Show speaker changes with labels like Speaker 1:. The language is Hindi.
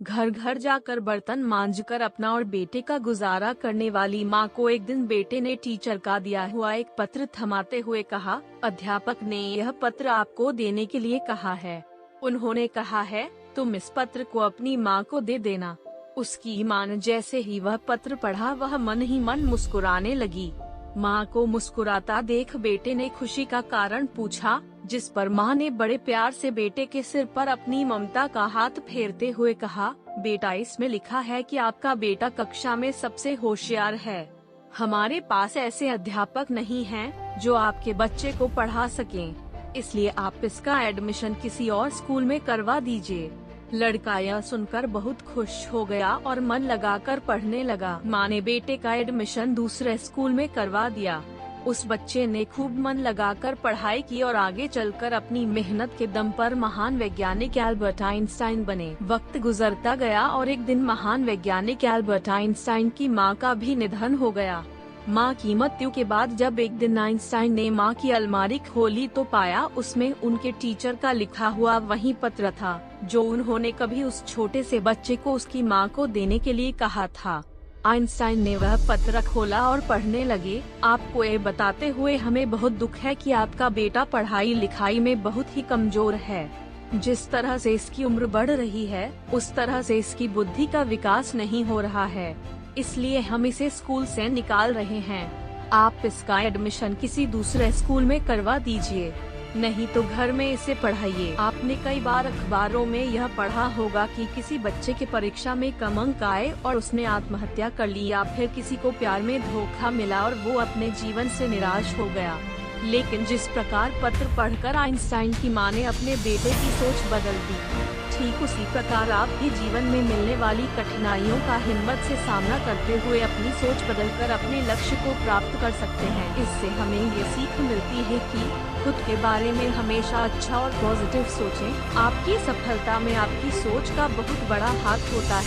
Speaker 1: घर घर जाकर बर्तन मांजकर अपना और बेटे का गुजारा करने वाली मां को एक दिन बेटे ने टीचर का दिया हुआ एक पत्र थमाते हुए कहा, अध्यापक ने यह पत्र आपको देने के लिए कहा है। उन्होंने कहा है, तुम इस पत्र को अपनी माँ को दे देना। उसकी मां ने जैसे ही वह पत्र पढ़ा वह मन ही मन मुस्कुराने लगी। माँ को मुस्कुराता देख बेटे ने खुशी का कारण पूछा, जिस पर माँ ने बड़े प्यार से बेटे के सिर पर अपनी ममता का हाथ फेरते हुए कहा, बेटा इसमें लिखा है कि आपका बेटा कक्षा में सबसे होशियार है। हमारे पास ऐसे अध्यापक नहीं हैं जो आपके बच्चे को पढ़ा सकें, इसलिए आप इसका एडमिशन किसी और स्कूल में करवा दीजिए। लड़का यह सुनकर बहुत खुश हो गया और मन लगाकर पढ़ने लगा। माँ ने बेटे का एडमिशन दूसरे स्कूल में करवा दिया। उस बच्चे ने खूब मन लगाकर पढ़ाई की और आगे चलकर अपनी मेहनत के दम पर महान वैज्ञानिक एल्बर्ट आइंस्टाइन बने। वक्त गुजरता गया और एक दिन महान वैज्ञानिक एल्बर्ट आइंस्टाइन की माँ का भी निधन हो गया। माँ की मृत्यु के बाद जब एक दिन आइंस्टाइन ने माँ की अलमारी खोली तो पाया उसमें उनके टीचर का लिखा हुआ वही पत्र था जो उन्होंने कभी उस छोटे से बच्चे को उसकी माँ को देने के लिए कहा था। आइंस्टाइन ने वह पत्र खोला और पढ़ने लगे, आपको ये बताते हुए हमें बहुत दुख है कि आपका बेटा पढ़ाई लिखाई में बहुत ही कमजोर है। जिस तरह से इसकी उम्र बढ़ रही है उस तरह से इसकी बुद्धि का विकास नहीं हो रहा है, इसलिए हम इसे स्कूल से निकाल रहे हैं। आप इसका एडमिशन किसी दूसरे स्कूल में करवा दीजिए, नहीं तो घर में इसे पढ़ाइए। आपने कई बार अखबारों में यह पढ़ा होगा कि किसी बच्चे के परीक्षा में कम अंक आए और उसने आत्महत्या कर ली, या फिर किसी को प्यार में धोखा मिला और वो अपने जीवन से निराश हो गया। लेकिन जिस प्रकार पत्र पढ़कर आइंस्टाइन की मां ने अपने बेटे की सोच बदल दी, ठीक उसी प्रकार आप भी जीवन में मिलने वाली कठिनाइयों का हिम्मत से सामना करते हुए अपनी सोच बदलकर अपने लक्ष्य को प्राप्त कर सकते हैं। इससे हमें ये सीख मिलती है कि खुद के बारे में हमेशा अच्छा और पॉजिटिव सोचें। आपकी सफलता में आपकी सोच का बहुत बड़ा हाथ होता है।